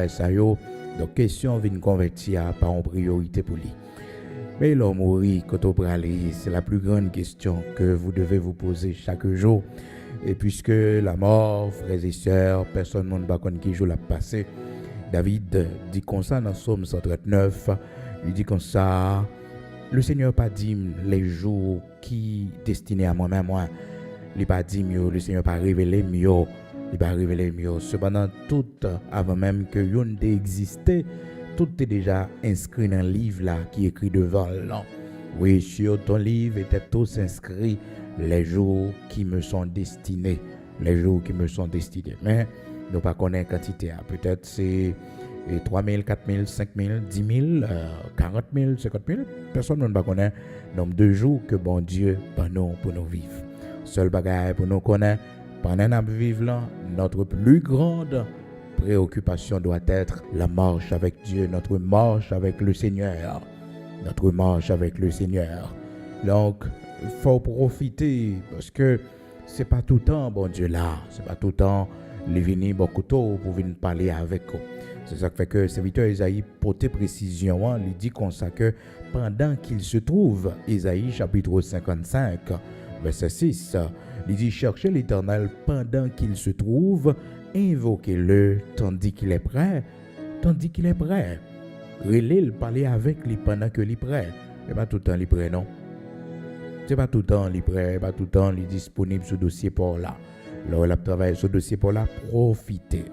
ça yo. Donc question vient convertir par en priorité pour lui. Mais l'homme mourir quand on parle, c'est la plus grande question que vous devez vous poser chaque jour. Et puisque la mort, frères et sœurs, personne ne va connaître qui joue la passé. David dit comme ça dans Psaume 139, il dit comme ça, le Seigneur pas dit les jours qui destinés à moi-même, moi. Il pas dit mieux, le Seigneur pas révélé mieux, il pas révélé mieux. Cependant, tout avant même que yon ait existé, tout est déjà inscrit dans le livre là qui est écrit devant là. Oui, sur ton livre étaient tous inscrits les jours qui me sont destinés, les jours qui me sont destinés. Mais nous pas connaître quantité. Peut-être c'est 3 000, 4 000, 5 000, 10 000, 40 000, 50 000. Personne ne va connaître le nombre de jours que bon Dieu pour nous vivre. Seul bagage pour nous connaître, pendant nous vivre là, notre plus grande préoccupation doit être la marche avec Dieu, notre marche avec le Seigneur. Notre marche avec le Seigneur. Donc, il faut profiter parce que c'est pas tout le temps, bon Dieu là, c'est pas tout le temps, les venir beaucoup tôt pour venir parler avec eux. C'est ça qui fait que le serviteur Isaïe porte précision, il dit comme ça que pendant qu'il se trouve, Isaïe chapitre 55, verset 6, il dit cherchez l'Éternel pendant qu'il se trouve, invoquez-le tandis qu'il est prêt, tandis qu'il est prêt. Relève parler avec lui pendant que lui prêt. C'est pas tout le temps lui prêt, non? C'est pas tout le temps lui prêt, pas tout le temps lui disponible sur dossier pour là. Là, il a travaillé sur dossier pour là, profitez.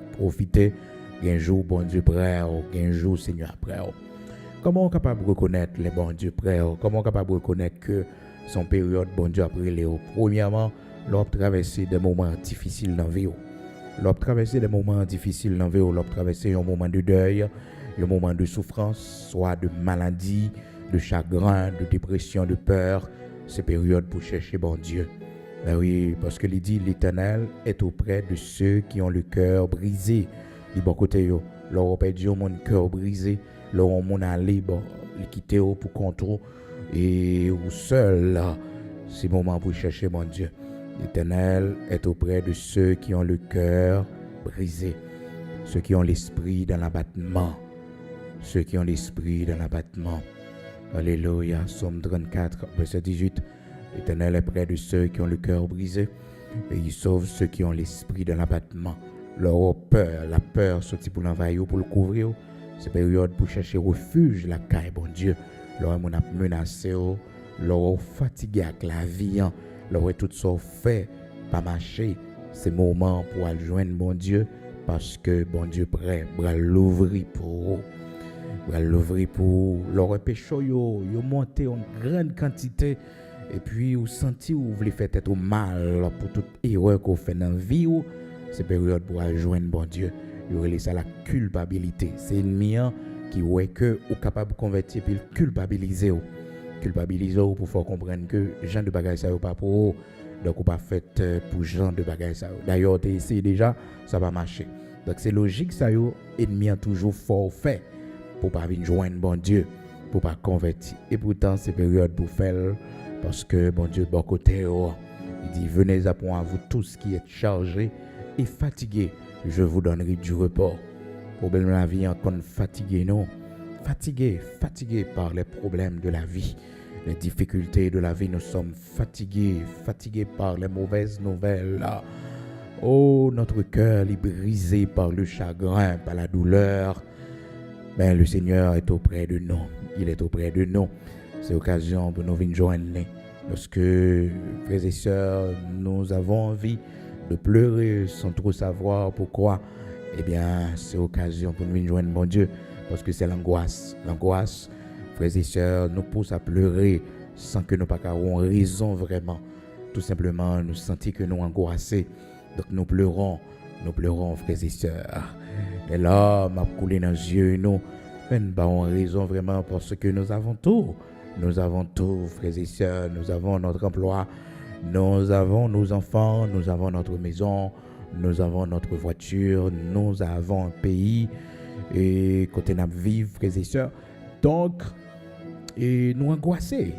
Un jour, bon Dieu prêt, un jour, Seigneur prêt. Comment on est capable de reconnaître les bons Dieu prêts? Comment on est capable de reconnaître que son période, bon Dieu après les premièrement, l'on traverser des moments difficiles dans la vie. L'on traverser des moments difficiles dans la vie, l'on traverser un moment de deuil, un moment de souffrance, soit de maladie, de chagrin, de dépression, de peur. Ces périodes pour chercher bon Dieu. Ben oui, parce que il dit l'Éternel est auprès de ceux qui ont le cœur brisé. Du bon côté, leur perdu mon cœur brisé, leur mon allé, bon, quitter pour contrôle et ou seul, c'est le moment pour chercher mon Dieu. L'Éternel est auprès de ceux qui ont le cœur brisé, ceux qui ont l'esprit dans l'abattement, ceux qui ont l'esprit dans l'abattement. Alléluia, Psaume 34, verset 18. L'Éternel est près de ceux qui ont le cœur brisé et il sauve ceux qui ont l'esprit dans l'abattement. Leur peur, la peur sortit pour l'envahir, pour le couvrir. C'est période pour chercher refuge, la caille, bon Dieu. Leur on a menacé, leur fatigué avec la vie, leur tout ça fait, pas marcher. C'est moment pour aller joindre bon Dieu parce que bon Dieu prêt, bras l'ouvrir pour eux. Bras l'ouvrir pour leur péché, yo monté en grande quantité. Et puis, vous sentez ou vous voulez faire tête au mal pour toute erreur qu'on fait dans la vie. C'est période pour joindre bon Dieu. Il y a ça la culpabilité. C'est ennemi qui ouais que ou capable de convertir puis culpabiliser. Culpabiliser pour faire comprendre que gens de bagages ça pas pour eux. Donc, ou pas fait pour gens de bagages ça. D'ailleurs, tu essayé déjà, ça va marcher. Donc, c'est logique ça yo, ennemi a toujours fort fait pour pas venir joindre bon Dieu, pour pas convertir. Et pourtant, c'est période pour faire parce que bon Dieu bon côté il dit venez à point à vous tous qui êtes chargés et fatigués, je vous donnerai du repos. Problème de la vie encore fatigué non, fatigué par les problèmes de la vie, les difficultés de la vie, nous sommes fatigués par les mauvaises nouvelles. Oh, notre cœur est brisé par le chagrin, par la douleur. Mais le Seigneur est auprès de nous, il est auprès de nous. C'est l'occasion pour nous venir joindre. Lorsque, frères et sœurs, nous avons envie de pleurer sans trop savoir pourquoi, eh bien, c'est l'occasion pour nous venir joindre mon Dieu. Parce que c'est l'angoisse. L'angoisse, frères et sœurs, nous pousse à pleurer sans que nous n'ayons raison vraiment. Tout simplement, nous sentons que nous angoissés. Donc nous pleurons, frères et sœurs. Et là, m'a coulé dans les yeux, nous avons raison vraiment parce que nous avons tout. Nous avons tout, frères et sœurs. Nous avons notre emploi, nous avons nos enfants, nous avons notre maison, nous avons notre voiture, nous avons un pays et côté nous vivons, frères et sœurs. Donc, et nous angoissés.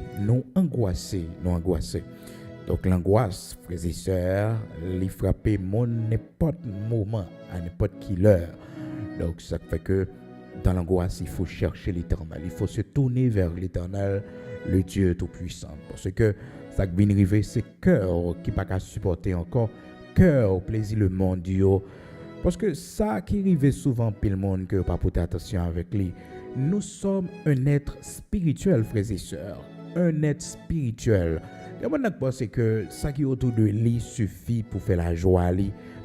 Donc l'angoisse, frères et sœurs, les frapper mon n'importe moment, à n'importe quelle heure. Donc, ça fait que dans l'angoisse, il faut chercher l'Éternel. Il faut se tourner vers l'Éternel, le Dieu Tout-Puissant. Parce que ça qui vient arriver, c'est cœur qui n'a pas qu'à supporter encore. Cœur, plaisir, le monde, Dieu. Parce que ça qui arrive souvent, puis le monde, que pas porter attention avec lui. Nous sommes un être spirituel, frères et sœurs. Un être spirituel. Et moi, je pense que ça qui est autour de lui suffit pour faire la joie,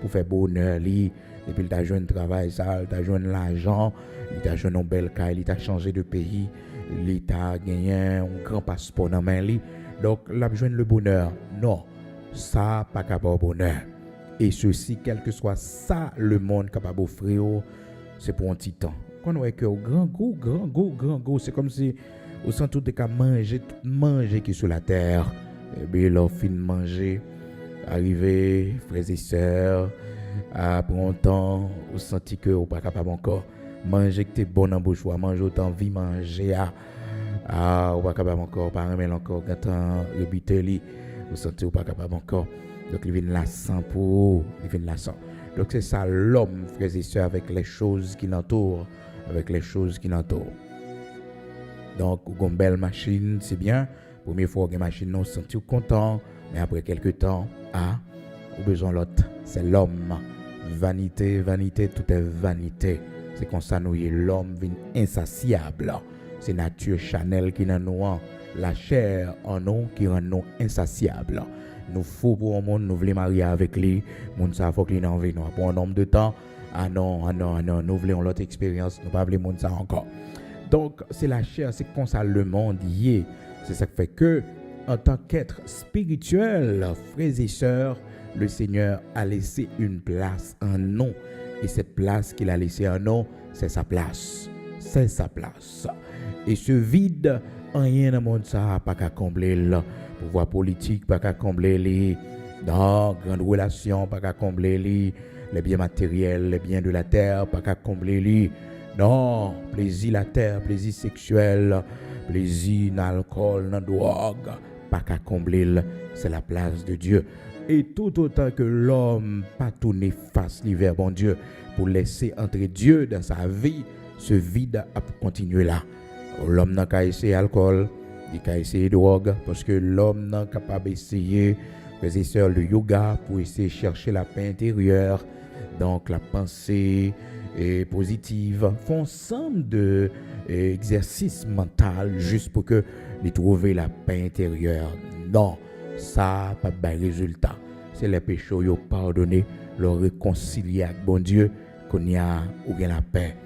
pour faire bonheur. Et puis, il a joué un travail, il a joué l'argent, il a joué une belle caille, il a changé de pays, il a gagné un grand passeport dans la main. Donc, il a joué le bonheur. Non, ça pas capable bonheur. Et ceci, quel que soit ça, le monde capable d'offrir, c'est pour un petit temps. Quand on voit que grand goût, c'est comme si on sent tout cas manger qui est sur la terre. Et bien, l'on fin de manger, arriver, frères et sœurs, après un temps, on sent que on n'est pas capable encore manger que t'es bon en bouche, manger autant vie manger, on n'est pas capable encore, par exemple, encore, quand on rebite, on sent qu'on n'est pas capable encore. Donc, il vient lassant pour il vient lassant. Donc, c'est ça l'homme, frères et sœurs, avec les choses qui l'entourent. Avec les choses qui l'entourent. Donc, une belle machine, c'est bien. Première fois, une machine, on se sent content. Mais après quelques temps, au besoin l'autre. C'est l'homme. Vanité, tout est vanité. C'est comme ça, nous, l'homme vient insatiable. C'est nature Chanel qui dans nous, la chair en nous qui rend nous insatiables. Nous faut pour un monde, nous voulons marier avec lui. Moun ça faut qu'il en vienne. Pour un nombre de temps, non, nous voulons l'autre expérience, nous ne voulons pas monde ça encore. Donc, c'est la chair, c'est comme ça le monde y est. C'est ça qui fait que, en tant qu'être spirituel, frères et sœurs, le Seigneur a laissé une place en nous. Et cette place qu'il a laissée en nous, c'est sa place. C'est sa place. Et ce vide, rien dans le monde ça pas qu'à combler le pouvoir politique, pas qu'à combler les grandes relations, pas qu'à combler les biens matériels, les biens de la terre, pas qu'à combler les non, plaisir la terre, plaisir sexuel, plaisir dans l'alcool, dans la drogue, pas qu'à combler, c'est la place de Dieu. Et tout autant que l'homme pas tourné face l'hiver, bon Dieu, pour laisser entrer Dieu dans sa vie, ce vide a continué là. L'homme n'a qu'à essayer l'alcool, il n'a qu'à essayer drogue, parce que l'homme n'a capable d'essayer, frères et sœurs, le yoga pour essayer de chercher la paix intérieure, donc la pensée positive, font ensemble de exercices mentaux juste pour que de trouver la paix intérieure. Non, ça n'a pas de résultat. C'est les péchés qui ont pardonné, leur réconcilier avec bon Dieu, qu'on y a ou bien la paix.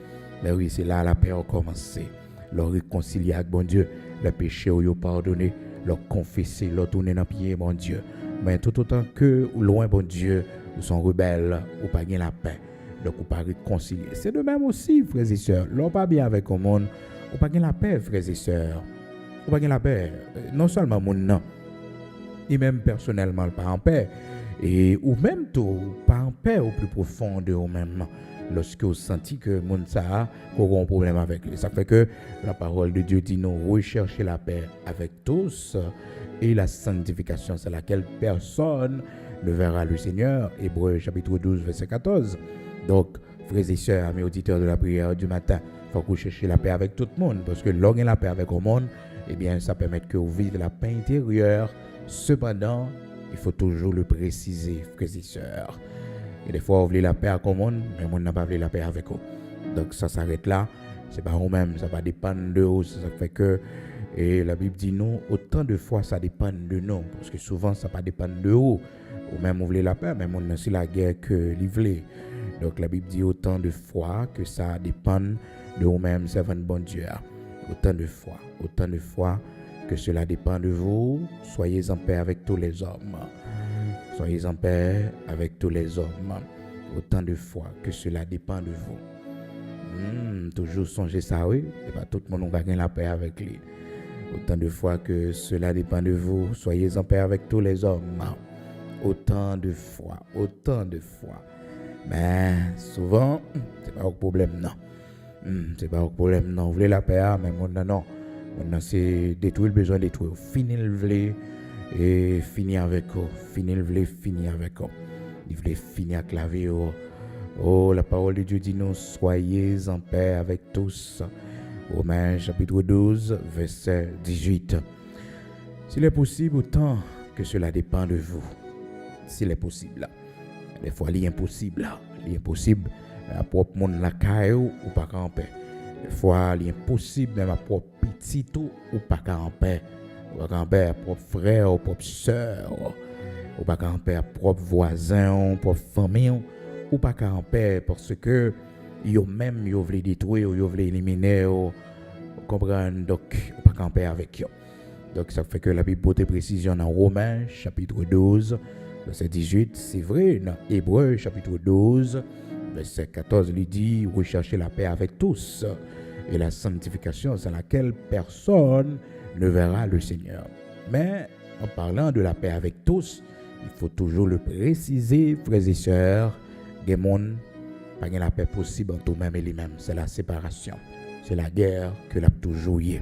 Mais oui, c'est là la paix a commencé. Leur réconcilier avec bon Dieu, les péchés qui ont pardonné, leur confesser, leur tourner dans le pied, bon Dieu. Mais tout autant que loin, bon Dieu, ou sont rebelles, ou pas gain la paix. Donc, ou pas réconcilier. C'est de même aussi, frères et sœurs. L'on pas bien avec le monde, ou pas gain la paix, frères et sœurs. Ou pas gain la paix. Non seulement mon non. Et même personnellement, pas en paix. Et ou même tout, pas en paix au plus profond de vous-même. Lorsque vous sentez que mon ça aura un problème avec lui. Ça fait que la parole de Dieu dit nous rechercher la paix avec tous. Et la sanctification, c'est laquelle personne ne verra le Seigneur. Hébreux chapitre 12, verset 14. Donc, frères et sœurs, amis auditeurs de la prière du matin, il faut que vous cherchiez la paix avec tout le monde. Parce que lorsqu'on a la paix avec le monde, eh bien, ça permet que vous viviez la paix intérieure. Cependant, il faut toujours le préciser, frères et sœurs. Et des fois, vous voulez la paix avec le monde, mais le monde n'a pas voulu la paix avec vous. Donc, ça s'arrête là. C'est pas vous-même, ça va dépendre de vous. Ça fait que, et la Bible dit non, autant de fois, ça dépend de nous. Parce que souvent, ça va dépendre de vous. Ou même, vous voulez la paix, mais le monde n'a pas la guerre que livré. Donc, la Bible dit autant de fois que ça dépend de vous-même, servant de bon Dieu. Autant de fois que cela dépend de vous. Soyez en paix avec tous les hommes. Soyez en paix avec tous les hommes. Autant de fois que cela dépend de vous. Toujours songez ça, oui. Et pas tout le monde va gagner la paix avec lui. Autant de fois que cela dépend de vous. Soyez en paix avec tous les hommes. Autant de fois. Mais souvent, c'est pas un problème, non. C'est pas un problème, non. Vous voulez la paix, mais non. Maintenant, c'est détruire le besoin de détruire. Finir le voulez et finir avec eux. Finir le voulez, finir avec eux. Il voulait finir avec la vie. Oh, la parole de Dieu dit nous, soyez en paix avec tous. Romains chapitre 12, verset 18. S'il est possible, autant que cela dépend de vous. S'il est possible. Des fois, il est impossible. L'impossible, à propre monde la caillou ou pas en paix. Des fois, il est impossible, même à propre petit ou pas en paix. Ou pas en paix à propre frère ou propre soeur. Ou pas en paix à propre voisin ou propre famille. Ou pas en paix parce que yo même yo veulent détruire ou yo veulent éliminer ou comprendre, donc ou pas en paix avec eux. Donc ça fait que la Bible porte précision dans Romains chapitre 12 verset 18, c'est vrai dans Hébreux chapitre 12 verset 14, il dit recherchez la paix avec tous et la sanctification sans laquelle personne ne verra le Seigneur. Mais en parlant de la paix avec tous, il faut toujours le préciser, frères et sœurs, des mondes pas la paix possible entre eux-mêmes et lui-même, c'est la séparation. C'est la guerre que l'a toujours eu.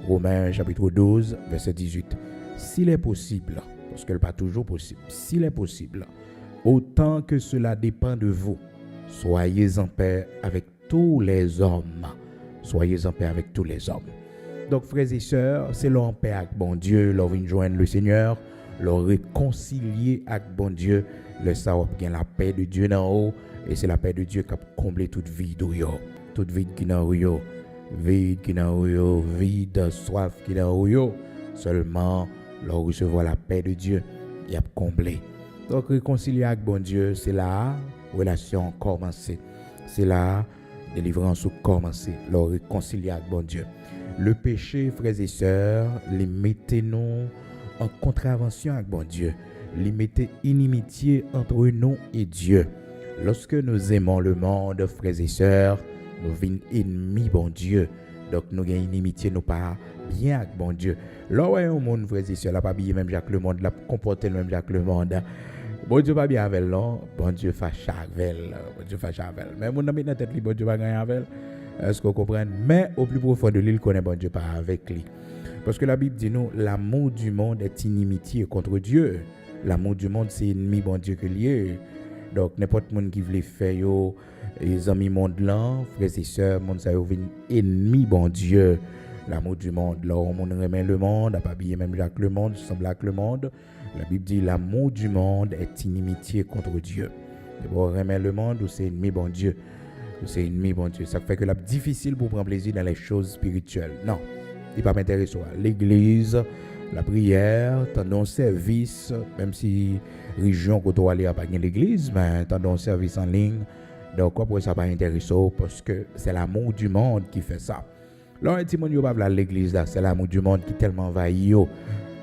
Romains chapitre 12, verset 18. S'il est possible, parce que ce n'est pas toujours possible, s'il est possible, autant que cela dépend de vous, soyez en paix avec tous les hommes. Soyez en paix avec tous les hommes. Donc, frères et sœurs, c'est leur en paix avec bon Dieu, leur venir joindre le Seigneur, leur réconcilier avec bon Dieu, le savoir bien la paix de Dieu en haut, et c'est la paix de Dieu qui a comblé toute vide, toute vide qui est en haut. Vide qui n'a eu, vide, soif qui n'a eu, seulement leur recevoir la paix de Dieu, il a comblé. Donc réconcilier avec bon Dieu, c'est la relation commencée, c'est la délivrance commencée, leur réconcilier avec bon Dieu. Le péché, frères et sœurs, les mettez-nous en contravention avec bon Dieu, les mettez inimitié entre nous et Dieu. Lorsque nous aimons le monde, frères et sœurs, nous venons ennemis bon Dieu. Donc nous avons une inimitié, nous pas bien avec bon Dieu. Là où un monde, frères et sœurs, là pas bien même Jacques le monde, là comporter même Jacques le monde. Bon Dieu pas bien avec non, bon Dieu fâche avec, bon Dieu fâche avec. Mais mon ami dans tête li bon Dieu pas gagner avec. Est-ce que vous comprenez? Mais au plus profond de lui, il connaît bon Dieu pas avec lui. Parce que la Bible dit nous, l'amour du monde est inimitié contre Dieu. L'amour du monde c'est ennemi bon Dieu que lié. Donc n'importe monde qui veut faire yo les amis monde là, frères et sœurs, monde ça vient ennemi bon Dieu. L'amour du monde là, on remet le monde, a pas bien même Jacques le monde, semble avec le monde. La Bible dit l'amour du monde est inimitié contre Dieu. Et bon remet le monde ou c'est ennemi bon Dieu. C'est ennemi bon Dieu. Ça fait que c'est difficile pour prendre plaisir dans les choses spirituelles. Non, il pas m'intéresser à l'église, la prière, tendons service, même si région que tu aller à pas l'église, mais tendons service en ligne. Donc pourquoi ça pas intéressant parce que c'est l'amour du monde qui fait ça. Là un petit monde yo pas à l'église là, c'est l'amour du monde qui tellement envahi yo.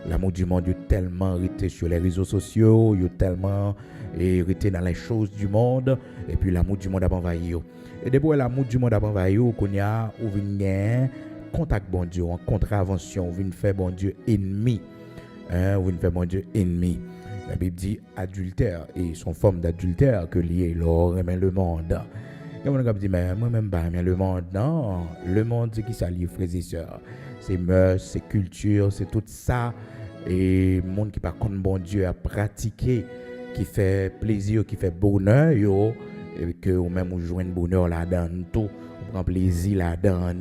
L'amour du monde est tellement arrêté sur les réseaux sociaux, il est tellement arrêté dans les choses du monde et puis l'amour du monde a envahi yo. Et depuis l'amour du monde a envahi yo, qu'on y a ou vient contact bon Dieu, en contravention, ou vient faire bon Dieu ennemi. Ou vient faire bon Dieu ennemi. La Bible dit adultère et son forme d'adultère que lié l'or aime le monde. Et on a dit mais moi-même pas aimer le monde. Non, le monde c'est qui ça lié frères et sœurs. C'est mœurs, c'est culture, c'est tout ça et monde qui pas contre bon Dieu à pratiquer qui fait plaisir, qui fait bonheur yo et que ou même ou joindre bonheur là-dedans tout, on prend plaisir là-dedans.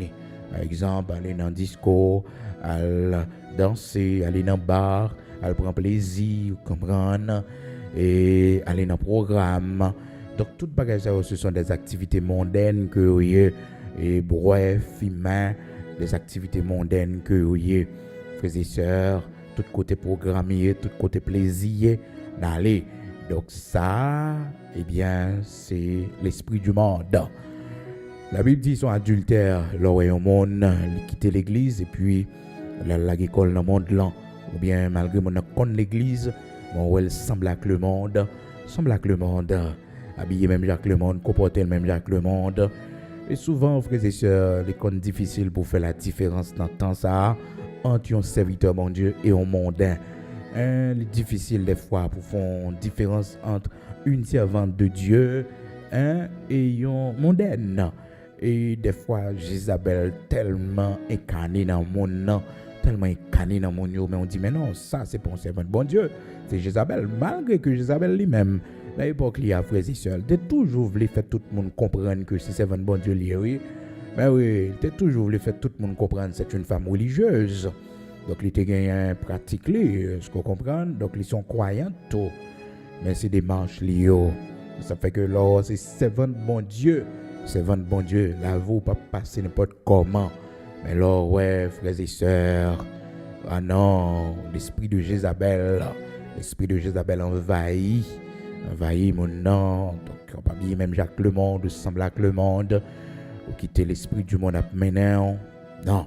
Par exemple, aller dans disco, aller danser, aller dans bar, aller prendre plaisir, comprendre et aller dans programme. Donc tout bagage ce sont des activités mondaines que vous et bref, humain, des activités mondaines que vous frères et sœurs, tout côté programmé, tout côté plaisir d'aller. Donc ça, eh bien, c'est l'esprit du monde. La Bible dit son adultère, l'oreille au monde, il quitte l'église et puis la école dans le monde là. Ou bien malgré mon contre l'église, bon elle semble avec le monde, habillé même Jacques le monde, comporté même Jacques le monde. Et souvent, frères et sœurs, les comptes difficiles pour faire la différence dans le temps ça entre un serviteur mon Dieu et un mondain. C'est difficile des fois pour faire une différence entre une servante de Dieu et un mondaine. Et des fois, Jézabel tellement incarnée dans mon nom, tellement incarnée dans mon nom, mais on dit, mais non, ça c'est pour un servant de bon Dieu. C'est Jézabel, malgré que Jézabel lui-même, Dans l'époque, il y a frères et sœurs, t'es toujours voulu faire tout le monde comprendre que c'est servant bon Dieu lié, oui. Ben oui, t'es toujours voulu faire tout le monde comprendre que c'est une femme religieuse. Donc, il était gagné un pratique, ce qu'on comprend. Donc, ils sont croyants, tout. Mais c'est des marches liées. Ça fait que là, c'est servant bon Dieu. Servant bon Dieu, là, vous pas passer n'importe comment. Mais là, ouais, frères et sœurs, ah non, l'esprit de Jézabel envahit mon nom. Donc, on va bien même Jacques le monde, semble à le monde, ou quitter l'esprit du monde à mener. Non.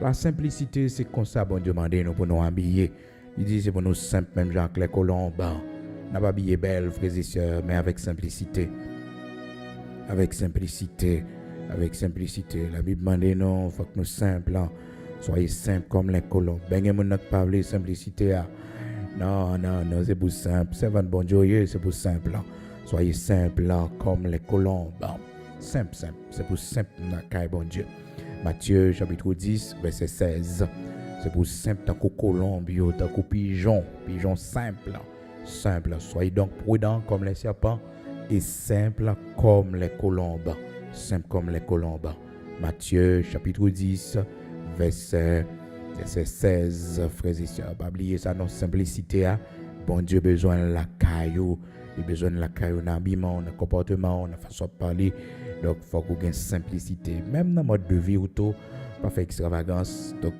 La simplicité, c'est comme ça, bon Dieu, demandez nous pour nous habiller. Il dit, c'est pour nous simple, même Jacques les colombes. On n'a pas habillé belle, frères et sœurs, mais avec simplicité. Avec simplicité. La Bible demande non, il faut que nous simples, soyez simples comme les colombes. Ben, il n'y a pas de simplicité. Non, c'est pour simple. C'est bon Dieu, c'est pour simple. Soyez simples comme les colombes. Simple. C'est pour simple, bon Dieu. Matthieu chapitre 10, verset 16. C'est pour simple, tant que colombe, tant que pigeon simple. Soyez donc prudents comme les serpents et simples comme les colombes. Simple comme les colombes. Matthieu chapitre 10, verset 16. Frères et sœurs, pas oublier ça, non, simplicité. Bon Dieu, besoin de la caillou. Il a besoin de la caillou dans l'habillement, dans le comportement, dans la façon de parler. Donc, il faut qu'on ait une simplicité. Même dans le mode de vie, pas faire extravagance. Donc,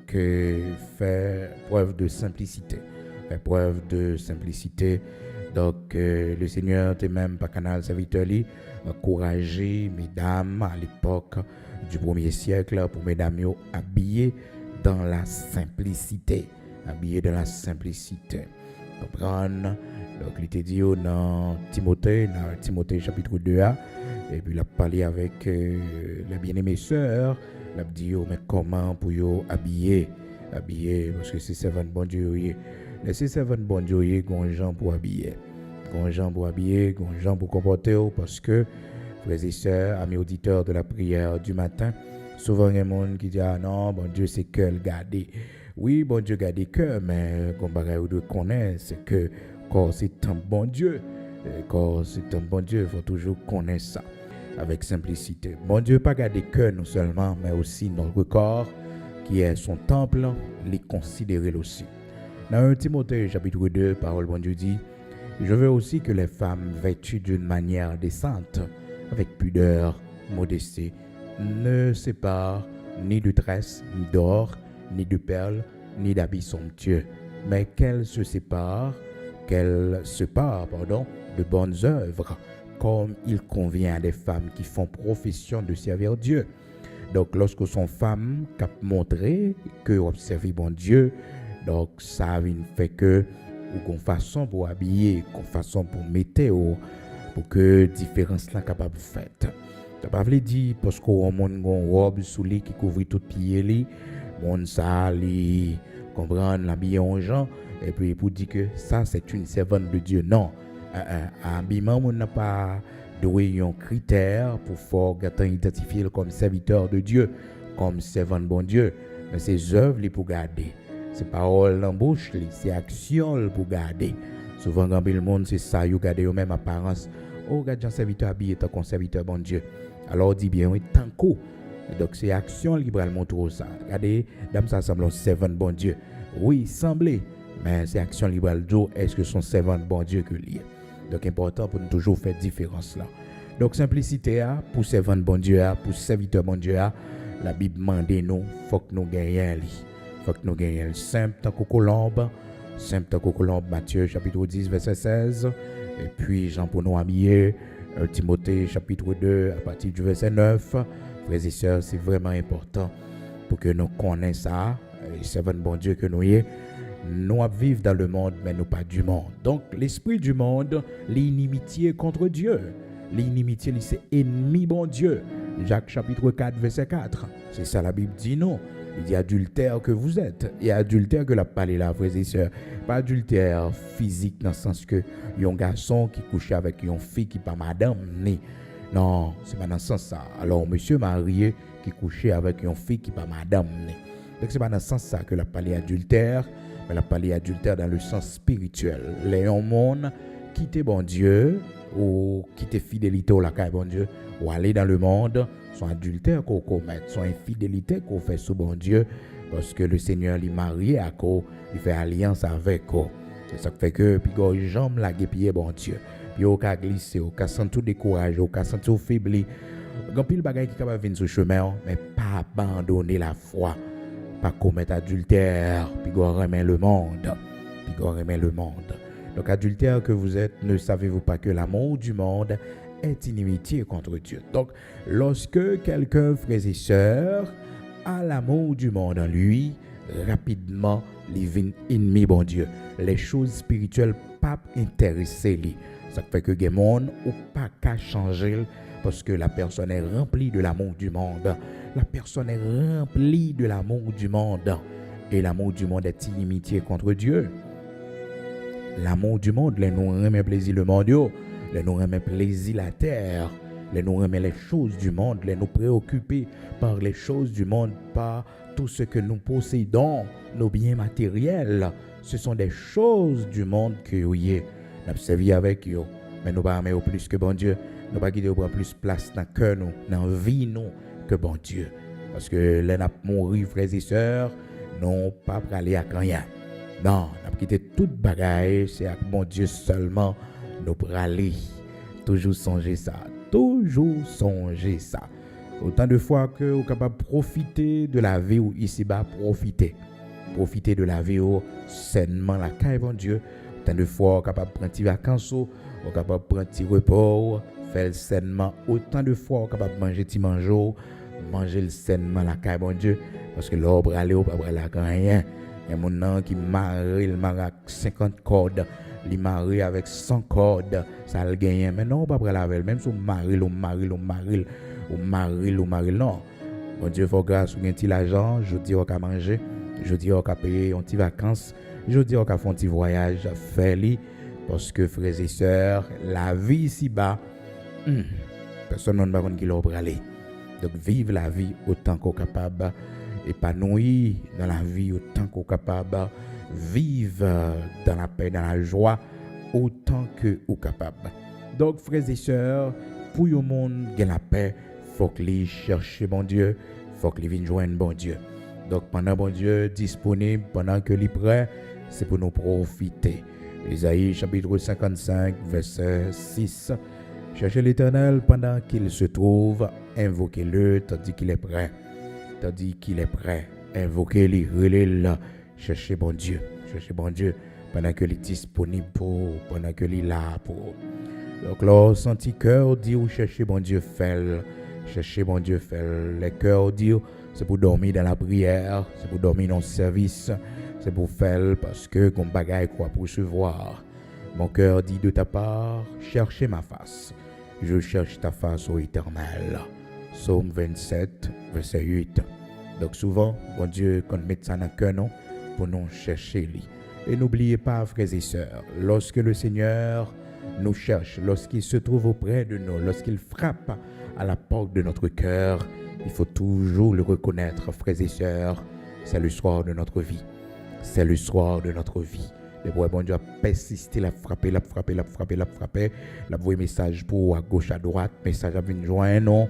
faire preuve de simplicité. Donc, le Seigneur, t'es même pas canal serviteur, encourager mesdames à l'époque du 1er siècle pour mesdames habillées dans la simplicité. Comprendre? Donc, il était dit dans Timothée chapitre 2, et puis il a parlé avec la bien-aimée sœur, il a dit, mais comment pour habiller, parce que c'est servant bon Dieu. Laissez servant bon Dieu, gonjan pour habiller, gonjan pour comporter, parce que, frères et sœurs, amis auditeurs de la prière du matin, souvent il y a des gens qui disent, ah non, bon Dieu, c'est cœur gardé. Oui, bon Dieu garde cœur, mais comme vous devez connaître, c'est que quand c'est un bon Dieu, il faut toujours connaître ça avec simplicité. Bon Dieu, pas garder cœur non seulement, mais aussi notre corps, qui est son temple, les considérer aussi. Dans 1 Timothée chapitre 2, parole bon Dieu dit, je veux aussi que les femmes vêtues d'une manière décente, avec pudeur, modestie, ne séparent ni de tresse, ni d'or, ni de perles, ni d'habits somptueux, mais qu'elles se séparent de bonnes œuvres, comme il convient à des femmes qui font profession de servir Dieu. Donc, lorsque sont femmes qui montrent que observer bon Dieu, donc ça fait que qu'on façon pour habiller, qu'on façon pour mettre, pour que différence là capable faite. Ça pas veut dire parce qu'on monde une robe sous lit qui couvre tout pied li, monde ça li comprendre l'habiller en gens et puis pour dire que ça c'est une servante de Dieu. Non, habillement on n'a pas de un critère pour faire identifier comme serviteur de Dieu, comme servant bon Dieu, mais ses œuvres les pour garder. C'est paroles en bouche, c'est action pour garder. Souvent, quand le monde, c'est ça, vous gardez même apparence. Oh, regarde, un serviteur habillé, tant qu'on serviteur bon Dieu. Alors, on dit bien, oui, tant qu'on. Donc, c'est action libéralement tout ça. Regardez, dame, ça semble un servant bon Dieu. Oui, semblait, mais c'est action libérale. Est-ce que son servant bon Dieu que lié? Donc, important pour nous toujours faire différence là. Donc, simplicité, pour servant bon Dieu, pour serviteur bon Dieu, la Bible demande nous, faut que nous gagnions. Faut que nous gagnions simple tant que colombe, Matthieu chapitre 10, verset 16. Et puis, Jean pour nous habiller, Timothée chapitre 2, à partir du verset 9. Frères et sœurs, c'est vraiment important pour que nous connaissions ça. C'est un bon Dieu que nous y est. Nous vivons dans le monde, mais nous pas du monde. Donc, l'esprit du monde, l'inimitié contre Dieu. L'inimitié, c'est ennemi bon Dieu. Jacques chapitre 4, verset 4. C'est ça la Bible dit non. Il dit adultère que vous êtes. Et adultère que la parlé là, frères et sœurs. Pas adultère physique dans le sens que il y a un garçon qui couche avec une fille qui pas madame né. Non, c'est pas dans ce sens ça. Alors, monsieur marié qui couchait avec une fille qui pas madame né. Donc, c'est pas dans ce sens ça que la parlé adultère, mais la parlé adultère dans le sens spirituel. Les gens quitter bon Dieu, ou quitter fidélité au lacaille bon Dieu, ou aller dans le monde, son adultère qu'on commet, son infidélité qu'on fait sous bon Dieu, parce que le Seigneur lui marié à quoi, il fait alliance avec quoi. C'est ça qui fait que, puis quand jambe la guépier bon Dieu, puis au cas glisser, au cas sans tout décourager, au cas sans tout faiblir, quand pile bagaille qui capable venir sur chemin, mais pas abandonner la foi, pas commettre adultère, puis quand remet le monde, puis quand remet le monde. Donc adultère que vous êtes, ne savez-vous pas que l'amour du monde est inimitié contre Dieu. Donc lorsque quelqu'un, frères et sœurs, a l'amour du monde en lui, rapidement, il vient ennemi bon Dieu. Les choses spirituelles pas intéressées lui. Ça fait que les monde ou pas qu'à changer parce que la personne est remplie de l'amour du monde. La personne est remplie de l'amour du monde. Et l'amour du monde est inimitié contre Dieu. L'amour du monde, les nous remet plaisir le monde, les nous remet plaisir la terre, les nous remet les choses du monde, les nous préoccuper par les choses du monde, par tout ce que nous possédons, nos biens matériels. Ce sont des choses du monde que nous avons servi avec eux, mais nous ne pas plus que bon Dieu. Nous ne pas prendre plus place dans le cœur, dans la vie nous, que bon Dieu. Parce que les nous mourir, frères et sœurs, non pas pour aller à rien. Non, nous avons quitté toute bagaille, c'est avec mon Dieu seulement nous pour aller. Toujours songer ça, toujours songer ça. Autant de fois que vous êtes capable de profiter de la vie ou ici-bas, profiter de la vie ou sainement la caille, bon Dieu. Autant de fois vous êtes capable de prendre des vacances, vous êtes capable de prendre des repos, faire sainement. Autant de fois vous êtes capable de manger petit manger le sainement la caille, bon Dieu. Parce que l'or pour aller ou pas pour aller à rien. Il y a des gens qui marient, il marie avec 50 cordes, il marie avec 100 cordes, ça le gagne. Mais non, pas pour aller avec, même si on marie, non. Bon Dieu, il faut grâce, ou un petit l'argent, je dis on va manger, je dis on va payer un petit vacances, je dis on va faire un petit voyage, faire-li, parce que frères et sœurs, la vie ici-bas, personne ne va pas qui l'a pour aller. Donc, vive la vie autant qu'on est capable. Épanoui dans la vie autant qu'on est capable, vivre dans la paix, dans la joie autant que vous capable. Donc frères et sœurs, pour le monde qui a la paix, faut que les chercher bon Dieu, faut que les viennent joindre bon Dieu. Donc pendant bon Dieu disponible, pendant que les prêt, c'est pour nous profiter. Isaïe chapitre 55 verset 6. Cherchez l'Éternel pendant qu'il se trouve, invoquez-le tandis qu'il est prêt. Tandis qu'il est prêt, invoquez-le, relève-le, cherchez bon Dieu pendant que il est disponible pour, pendant que il est là pour. Donc là, senti cœur dit ou cherchez bon Dieu, cherchez bon Dieu, les cœurs dit c'est pour dormir dans la prière, c'est pour dormir dans le service, c'est pour faire parce que comme bagaille quoi pour recevoir. Mon cœur dit de ta part, cherchez ma face, je cherche ta face ô Éternel. Psaume 27, verset 8. Donc souvent, bon Dieu, qu'on mette ça dans le cœur, non, pour nous chercher lui. Et n'oubliez pas, frères et sœurs, lorsque le Seigneur nous cherche, lorsqu'il se trouve auprès de nous, lorsqu'il frappe à la porte de notre cœur, il faut toujours le reconnaître, frères et sœurs, c'est le soir de notre vie. C'est le soir de notre vie. Le bon Dieu a persisté, l'a frappé, l'a envoyé message pour à gauche, à droite, message à venir joindre, non.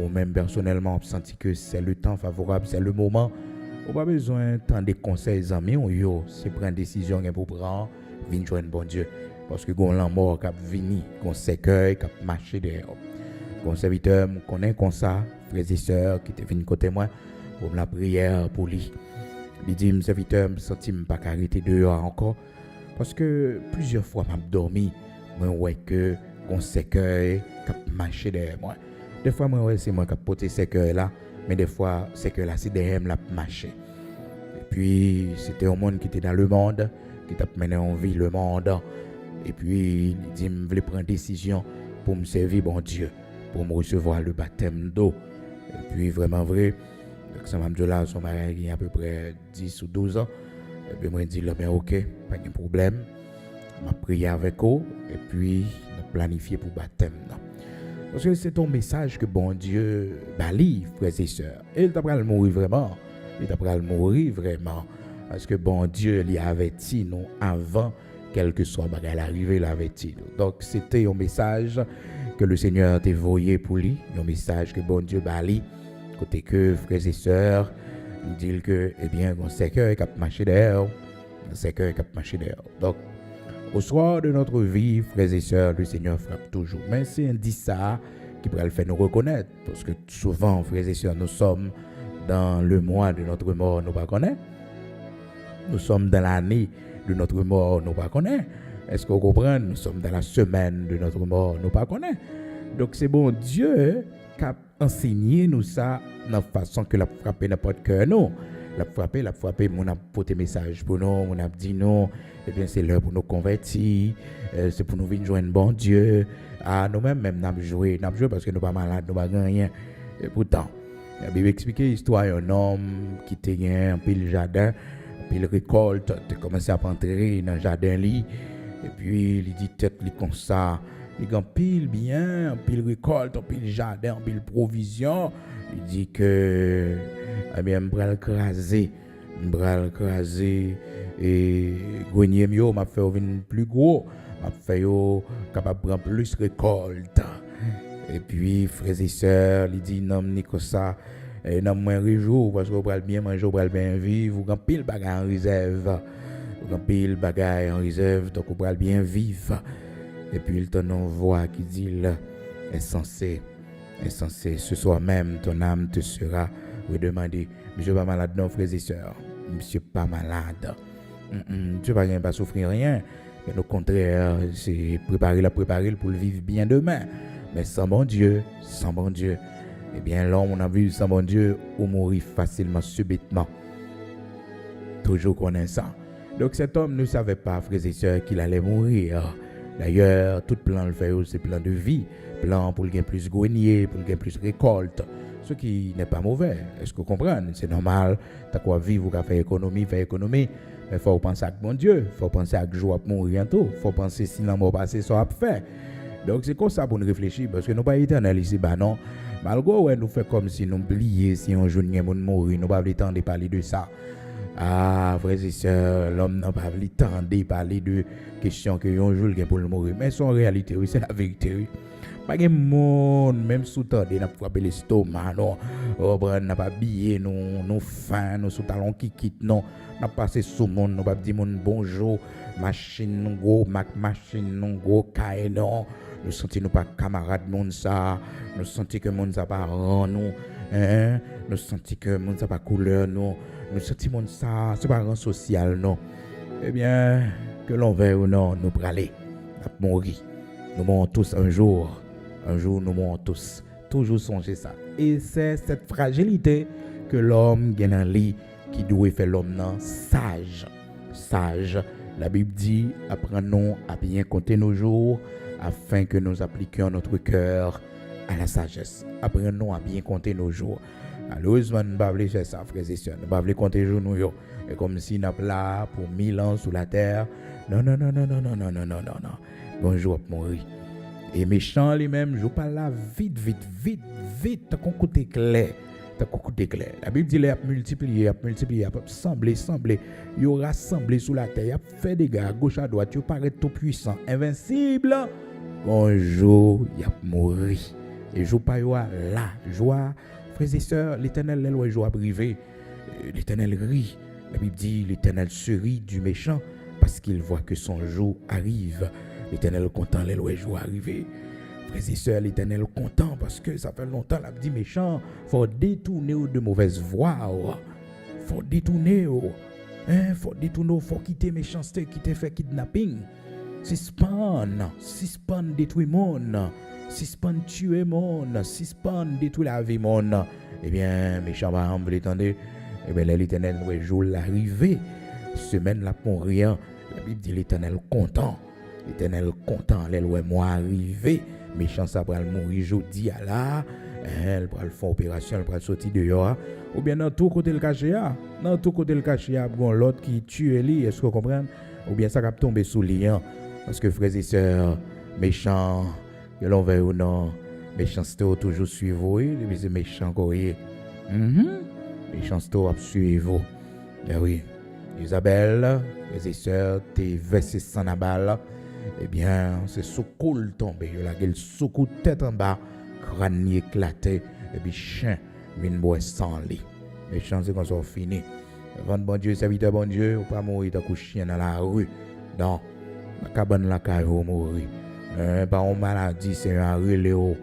Ou même personnellement, on senti que c'est le temps favorable, c'est le moment. On n'a pas besoin de tant de conseils, amis, c'est prendre une décision pour prendre, venir joindre bon Dieu. Parce que quand l'on mort, qui venu, qu'on s'écueille, qui marché derrière. Mon serviteur, je connais comme ça, frères et sœurs, qui étaient venus côté moi, pour la prière pour lui. Il dit, mon serviteur, je ne sens pas arrêter dehors encore. Parce que plusieurs fois, je me dormi, je vois que qu'on s'écueille, qui marché derrière moi. Des fois, moi, c'est moi qui ai porté ces cœurs-là, mais des fois, ces cœurs-là, c'est derrière moi qui marché. Et puis, c'était un monde qui était dans le monde, qui t'a mené en vie le monde. Et puis, il dit, je voulais prendre une décision pour me servir, bon Dieu, pour me recevoir le baptême d'eau. Et puis, vraiment vrai, ça m'a dit là, son mari il y a à peu près 10 ou 12 ans. Et puis, moi, je dis, mais ok, pas de problème. Je prié avec eux, et puis, je planifié pour le baptême. Parce que c'est ton message que bon Dieu balie, frères et sœurs. Et il t'a pas le mourir vraiment. Il t'a pas le mourir vraiment. Parce que bon Dieu lui a averti nous avant quel que soit bagage arrivé là avec lui. Donc c'était un message que le Seigneur t'a envoyé pour lui, un message que bon Dieu bali côté que frères et sœurs, il dit que eh bien on sait que cap marcher derrière, on sait que cap marcher derrière. Donc au soir de notre vie, frères et sœurs, le Seigneur frappe toujours. Mais c'est un dit ça qui pourrait le faire nous reconnaître, parce que souvent, frères et sœurs, nous sommes dans le mois de notre mort, nous ne connaissons pas. Nous sommes dans l'année de notre mort, nous ne connaissons pas. Est-ce que vous comprenez? Nous sommes dans la semaine de notre mort, nous ne connaissons pas. Donc c'est bon Dieu qui a enseigné nous ça de la façon que la frapper n'importe cœur nous. La frapper, on a porté message pour nous, on a dit non, eh bien c'est l'heure pour nous convertir, c'est pour nous venir joindre bon Dieu. Ah, nous-mêmes, même, nous avons joué parce que nous ne sommes pas malades, nous n'avons pas rien. Et pourtant, la Bible explique l'histoire d'un homme qui était un pile jardin, un pile récolte, il a commencé à entrer dans le jardin, et puis il dit tête comme ça, il a un pile bien, un pile récolte, un pile jardin, un pile provision. Il dit que, eh bien, je vais le craser, et grenier mieux m'a fait venir plus gros, m'a fait capable de prendre plus récolte. Et puis, frères et sœurs, il dit non, ni comme ça, non, moins réjour, parce que vous allez bien manger, vous allez bien vivre, vous avez pile bagaille en réserve, donc vous allez bien vivre. Et puis, il donne une voix qui dit là, insensé, ce soir même, ton âme te sera redemandée. Monsieur pas malade, non, frères et sœurs. Monsieur pas malade. Monsieur pas souffrir rien. Mais au contraire, c'est préparer pour le vivre bien demain. Mais sans bon Dieu, eh bien l'homme, on a vu sans bon Dieu, ou mourir facilement, subitement. Toujours connaît ça. Donc cet homme ne savait pas, frères et sœurs, qu'il allait mourir. D'ailleurs, tout plan le fait, c'est plan de vie. Plan pour gagner plus grenier, pour gagner plus récolte. Ce qui n'est pas mauvais. Est-ce que vous comprenez? C'est normal. T'as quoi vivre, vous faire économie. Mais il faut penser à mon Dieu. Il faut penser à que je vais mourir bientôt. Il faut penser si l'an passé, ça va faire. Donc c'est comme ça pour nous réfléchir. Parce que nous ne sommes pas éternels ici. Bah non. Malgré nous faisons comme si nous oublions, si on joue nous mourir. Nous n'avons pas le temps de parler de ça. Ah, frères et sœurs, l'homme n'a pas le temps de parler de questions que l'on joue pour le mourir. Mais c'est en réalité, oui, c'est la vérité, oui. Pas de monde, même sous temps, n'a pas frappé l'estomac, non. N'a pas habillé, nous faim, nous sous talons qui quittent, non. N'a pas passé sous monde, nous pas dit mon bonjour, machine, nous gros, machine, nous gros, caille, non. Nous sentons nous pas camarades, monde ça. Nous sentons que monde ça pas rang, nous. Nous sentons que monde ça pas couleur, nous. Nous sentons monde ça, c'est pas rang social, non. Eh bien, que l'on veuille ou non, nous praler, nous mourir. Nous mourrons tous un jour. Un jour, nous mourrons tous. Toujours songer ça. Et c'est cette fragilité que l'homme gagne en lui qui doit faire l'homme sage. Sage. La Bible dit, apprenons à bien compter nos jours afin que nous appliquions notre cœur à la sagesse. Apprenons à bien compter nos jours. Malheureusement, nous ne pouvons pas faire ça, frères et sœurs. Nous ne pouvons pas compter les jours nous. Et comme si nous sommes là pour 1000 ans sous la terre. Non. Bonjour, mourir. Et méchant lui-même, je parle là vite, t'as qu'on côté clair. La Bible dit, il a multiplié, il a semblé, il aura rassemblé sous la terre, il a fait des gars à gauche à droite, il paraît tout puissant, invincible. Bonjour, il a mouru. Et je parle là, joie, frères et sœurs, l'Éternel, l'Éloy, joie privée, l'Éternel rit. La Bible dit, l'Éternel se rit du méchant parce qu'il voit que son jour arrive. L'Éternel content, l'Éloy joie arriver. Frères et sœurs, l'Éternel content parce que ça fait longtemps, l'a dit méchant, faut détourner de mauvaises voies. Faut détourner, faut quitter méchanceté, quitter fait kidnapping. Suspend détruire monde. Suspend tuer monde. Suspend détruire la vie monde. Eh bien, méchant va en l'étendue. Eh bien, l'Éternel nous jour l'arrivée. Semaine là pour rien. La Bible dit l'Éternel content. L'Éternel content, l'Éloy moi arrivé. Méchant ça va mourir jeudi à là. Elle va faire opération, elle va sortir dehors. Ou bien dans tout côté le caché. Dans tout côté le caché, il y a l'autre qui tue lui. Est-ce que vous comprenez? Ou bien ça va tomber sous lui. Parce que frères et sœurs, méchants, que l'on veut ou non, méchanceté toujours suivre. Les méchants, méchanceté va suivre. Eh oui. Isabelle, frères et sœurs, t'es versé sans la balle. Eh bien, c'est sous coule tombé. Il a le sous coup tête en bas, crâne éclaté, et puis chien, vient boire sans lit. Les chances qu'on soit fini. Avant bon Dieu, serviteur bon Dieu, ou pas mourir d'un coup chien dans la rue. Non, la cabane la caille ou mourir. Pas une maladie, c'est un relais. Vous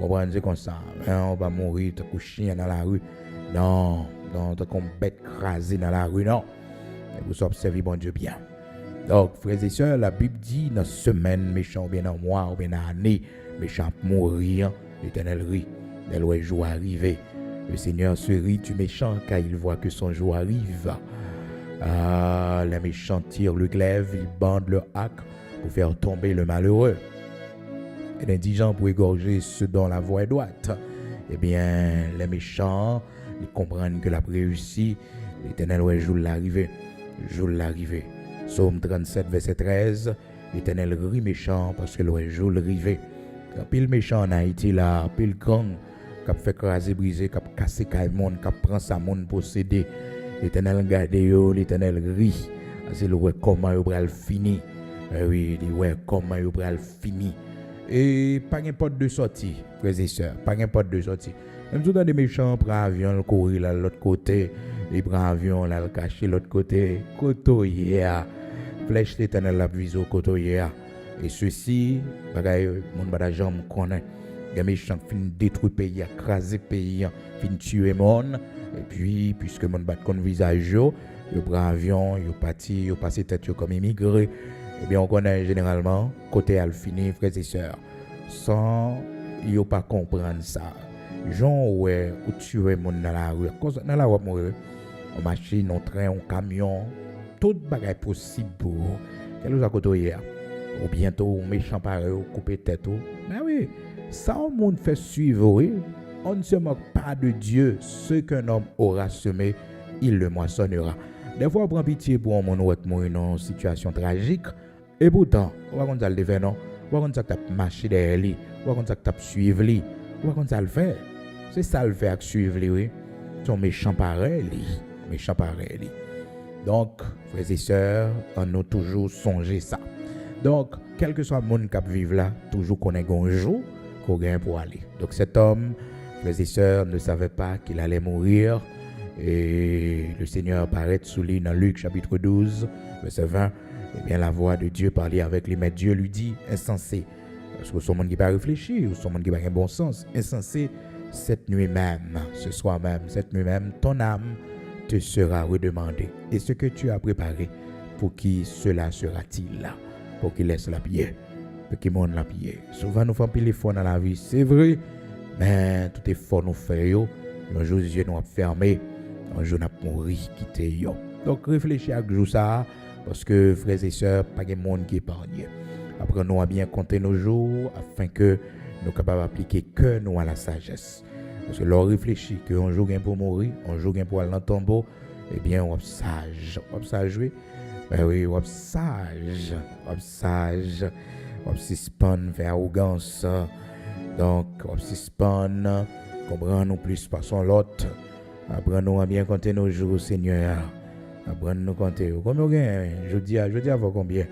comprenez, c'est comme ça. On va mourir d'un coup chien dans la rue. Non, non, t'as comme bête crasée dans la rue, non. Et vous observez bon Dieu bien. Donc, frères et sœurs, la Bible dit dans semaine, méchant ou bien dans mois ou bien dans année, méchant mourir, l'Éternel rit, le jour arrivé. Le Seigneur se rit du méchant car il voit que son jour arrive. Ah, les méchants tirent le glaive, ils bandent leur hack pour faire tomber le malheureux. Et l'indigent pour égorger ceux dont la voie est droite. Eh bien, les méchants, ils comprennent que la réussi, l'Éternel ouais jour l'arrivée. Jour l'arrivée. Psaume 37, verset 13. L'Éternel rit méchant parce que le jour l'arrivée. Quand pile méchant en Haïti là, pile gang, qui a fait craser, briser, qui a cassé le monde, qui a pris sa monde possédé. L'Éternel regarde yo, l'Éternel rit. C'est le comment il va finir. Oui, il dit comment il va finir. Et pas de porte de sortie, frères et sœurs, pas de porte de sortie. Même si des méchants prennent avion, le courir là de l'autre côté, ils prennent avion là, le cacher de l'autre côté, côtoyer, flèche l'Éternel la vise au côtoyer. Et ceci, bagaille, mon badajam connaît. Les méchants finissent détruire le pays, écraser le pays, finissent tuer le monde. Et puis, puisque mon bat contre visage, ils prennent avion, ils partent, ils passent tête comme immigrés. Eh bien, on connaît généralement, côté Alfini, frères et sœurs, sans ne pas comprendre ça. Jean, ouais, où tu es dans la rue, dans la rue, en machine, en train, en camion, tout bagage possible pour quel est côté hier. Ou bientôt, un méchant pareil, ou couper tête. Mais oui, ça, on monde fait suivre, oui. On ne se moque pas de Dieu. Ce qu'un homme aura semé, il le moissonnera. Des fois, on prend pitié pour un monde mourir dans une situation tragique. Et pourtant, on va comme ça le faire, non? On va comme ça que tu marché derrière lui. On va comme ça que tu suivre lui. On va comme ça le faire. C'est ça le faire, suivre lui, oui. Son méchant pareil, méchant pareil. Donc, frères et sœurs, on a toujours songé ça. Donc, quel que soit le monde qui vit là, toujours qu'on ait un jour qu'on gagne pour aller. Donc, cet homme, frères et sœurs, ne savait pas qu'il allait mourir. Et le Seigneur apparaît sous lui dans Luc chapitre 12, verset 20. Eh bien, la voix de Dieu parlait avec lui, mais Dieu lui dit, insensé, parce que son monde qui pas réfléchir, ou son monde qui pas un bon sens, insensé, cette nuit même, ce soir même, cette nuit même, ton âme te sera redemandée. Et ce que tu as préparé, pour qui cela sera-t-il là? Pour qu'il laisse la pierre, pour qu'il monte la pierre. Souvent, nous faisons pile fort dans la vie, c'est vrai, mais tout est fort nous faisons. Un jour, les yeux nous fermés, un jour, nous avons mourir, quitter yo. Donc, réfléchis à jour ça. Parce que, frères et sœurs, pas de monde qui est épargné. Apprenons à bien compter nos jours afin que nous soyons capables d'appliquer que nous à la sagesse. Parce que l'on réfléchit qu'un jour gain pour mourir, un jour gain pour aller dans le tombeau, eh bien, on est sage. On est sage, oui. Ben oui, on est sage. On est sage. On est suspend vers arrogance. Donc, on est suspend, comprendre plus par son lot. Apprenons à bien compter nos jours, Seigneur. Apprendre nous compter. Combien je dis à voir combien.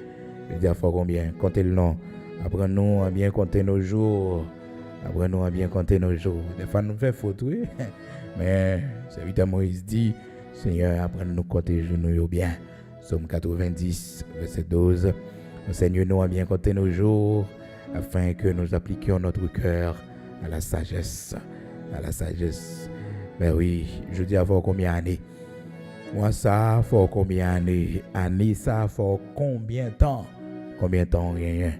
Je dis à voir combien. Comptez le nom. Apprendre-nous à bien compter nos jours. Apprendre-nous à bien compter nos jours. Des fois nous fait faute, oui. Mais serviteur Moïse dit, Seigneur, apprendre-nous à compter les jours bien. Somme 90, verset 12. Enseigne-nous à bien compter nos jours, afin que nous appliquions notre cœur à la sagesse. À la sagesse. Mais oui, je dis à voir combien d'années. Moi, ça fait combien d'années? Années, ça fait combien de temps? Combien de temps, rien?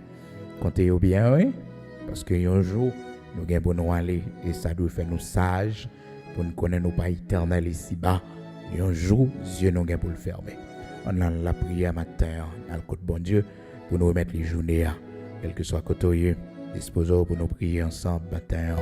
Comptez bien, oui? Parce qu'un jour, nous gagnons pour nous aller et ça doit faire nous sages pour nous connaître nos pas éternels ici-bas. Et un jour, Dieu nous gagne pour le fermer. On a la prière matin, dans le côté bon Dieu, pour nous remettre les journées, quel que soit côté, disposons pour nous prier ensemble matin.